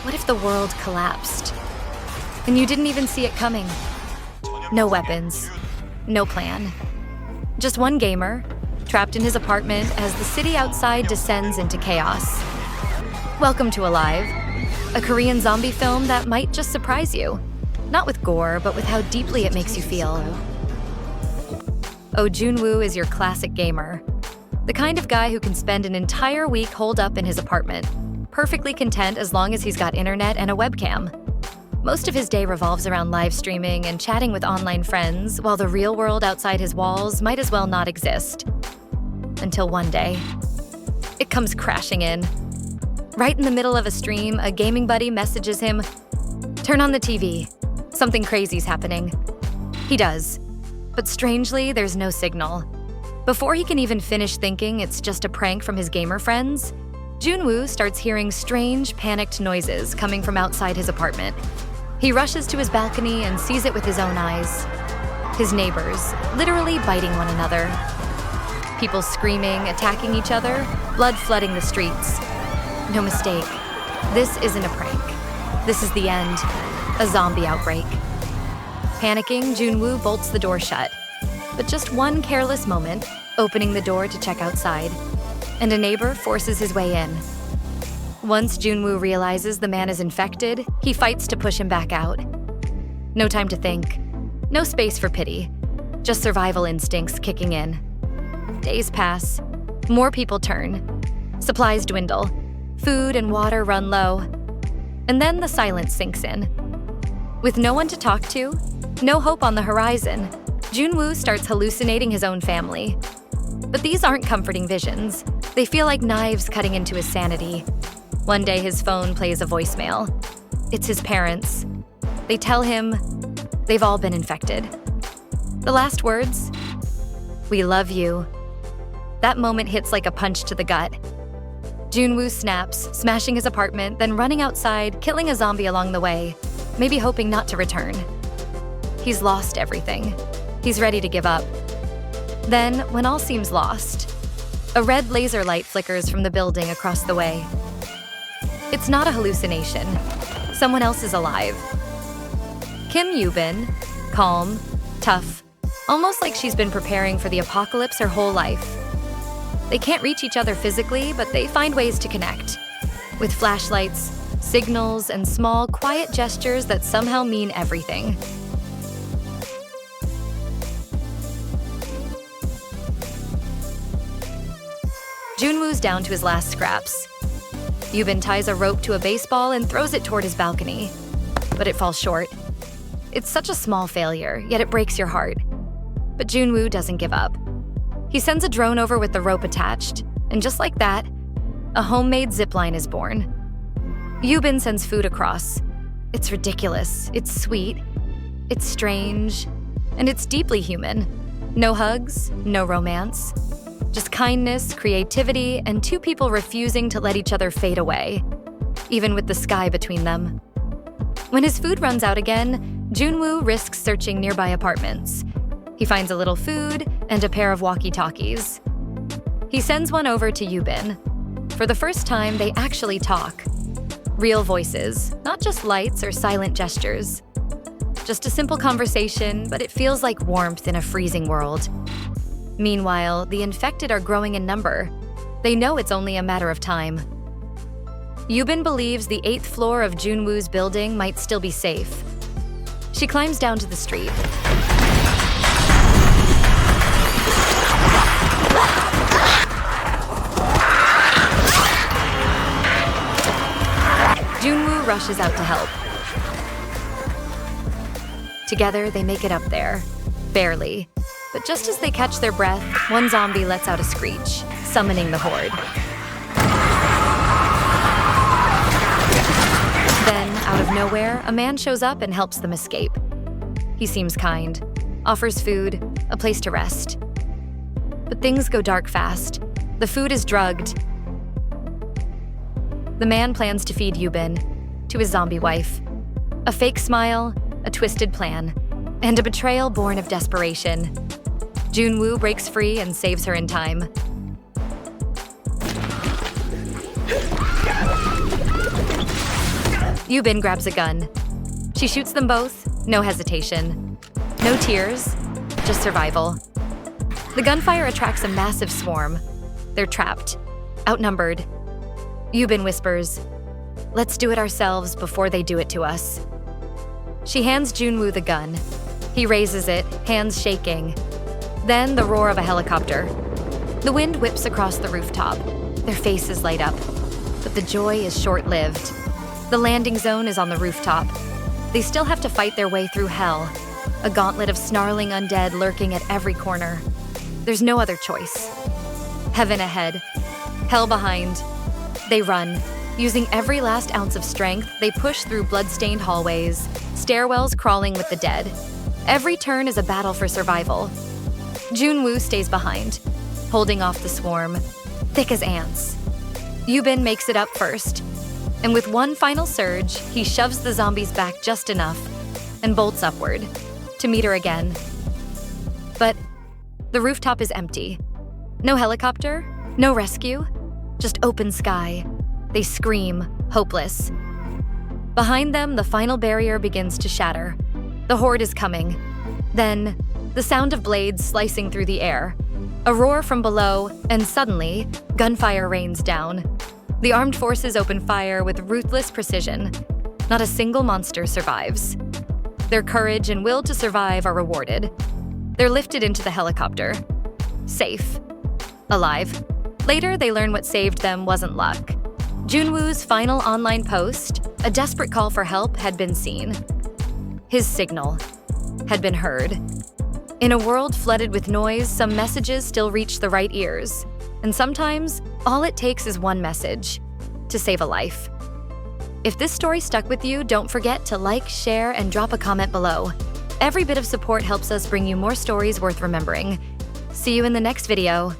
What if the world collapsed? And you didn't even see it coming? No weapons, no plan. Just one gamer, trapped in his apartment as the city outside descends into chaos. Welcome to Alive, a Korean zombie film that might just surprise you. Not with gore, but with how deeply it makes you feel. Oh Jun-woo is your classic gamer. The kind of guy who can spend an entire week holed up in his apartment, perfectly content as long as he's got internet and a webcam. Most of his day revolves around live streaming and chatting with online friends, while the real world outside his walls might as well not exist. Until one day, it comes crashing in. Right in the middle of a stream, a gaming buddy messages him, "Turn on the TV. Something crazy's happening." He does, but strangely, there's no signal. Before he can even finish thinking it's just a prank from his gamer friends, Jun-woo starts hearing strange, panicked noises coming from outside his apartment. He rushes to his balcony and sees it with his own eyes. His neighbors, literally biting one another. People screaming, attacking each other, blood flooding the streets. No mistake, this isn't a prank. This is the end, a zombie outbreak. Panicking, Jun-woo bolts the door shut. But just one careless moment, opening the door to check outside, and a neighbor forces his way in. Once Jun-woo realizes the man is infected, he fights to push him back out. No time to think. No space for pity. Just survival instincts kicking in. Days pass. More people turn. Supplies dwindle. Food and water run low. And then the silence sinks in. With no one to talk to, no hope on the horizon, Jun-woo starts hallucinating his own family. But these aren't comforting visions. They feel like knives cutting into his sanity. One day his phone plays a voicemail. It's his parents. They tell him they've all been infected. The last words? "We love you." That moment hits like a punch to the gut. Jun-woo snaps, smashing his apartment, then running outside, killing a zombie along the way, maybe hoping not to return. He's lost everything. He's ready to give up. Then, when all seems lost, a red laser light flickers from the building across the way. It's not a hallucination. Someone else is alive. Kim Yoo-bin, calm, tough, almost like she's been preparing for the apocalypse her whole life. They can't reach each other physically, but they find ways to connect. With flashlights, signals, and small, quiet gestures that somehow mean everything. Jun-woo's down to his last scraps. Yoo-bin ties a rope to a baseball and throws it toward his balcony. But it falls short. It's such a small failure, yet it breaks your heart. But Jun-woo doesn't give up. He sends a drone over with the rope attached, and just like that, a homemade zipline is born. Yoo-bin sends food across. It's ridiculous, it's sweet, it's strange, and it's deeply human. No hugs, no romance. Just kindness, creativity, and two people refusing to let each other fade away, even with the sky between them. When his food runs out again, Jun-woo risks searching nearby apartments. He finds a little food and a pair of walkie-talkies. He sends one over to Yoo-bin. For the first time, they actually talk. Real voices, not just lights or silent gestures. Just a simple conversation, but it feels like warmth in a freezing world. Meanwhile, the infected are growing in number. They know it's only a matter of time. Yoo-bin believes the 8th floor of Jun-woo's building might still be safe. She climbs down to the street. Jun-woo rushes out to help. Together, they make it up there. Barely. But just as they catch their breath, one zombie lets out a screech, summoning the horde. Then, out of nowhere, a man shows up and helps them escape. He seems kind, offers food, a place to rest. But things go dark fast. The food is drugged. The man plans to feed Yoo-bin to his zombie wife. A fake smile, a twisted plan, and a betrayal born of desperation. Jun-woo breaks free and saves her in time. Yubin grabs a gun. She shoots them both, no hesitation. No tears, just survival. The gunfire attracts a massive swarm. They're trapped, outnumbered. Yubin whispers, "Let's do it ourselves before they do it to us." She hands Junwoo the gun. He raises it, hands shaking. Then the roar of a helicopter. The wind whips across the rooftop. Their faces light up. But the joy is short-lived. The landing zone is on the rooftop. They still have to fight their way through hell, a gauntlet of snarling undead lurking at every corner. There's no other choice. Heaven ahead, hell behind. They run. Using every last ounce of strength, they push through blood-stained hallways, stairwells crawling with the dead. Every turn is a battle for survival. Junwoo stays behind, holding off the swarm, thick as ants. Yubin makes it up first, and with one final surge, he shoves the zombies back just enough and bolts upward to meet her again. But the rooftop is empty. No helicopter, no rescue, just open sky. They scream, hopeless. Behind them, the final barrier begins to shatter. The horde is coming. Then, the sound of blades slicing through the air. A roar from below, and suddenly, gunfire rains down. The armed forces open fire with ruthless precision. Not a single monster survives. Their courage and will to survive are rewarded. They're lifted into the helicopter. Safe. Alive. Later, they learn what saved them wasn't luck. Junwoo's final online post, a desperate call for help, had been seen. His signal had been heard. In a world flooded with noise, some messages still reach the right ears. And sometimes, all it takes is one message to save a life. If this story stuck with you, don't forget to like, share, and drop a comment below. Every bit of support helps us bring you more stories worth remembering. See you in the next video.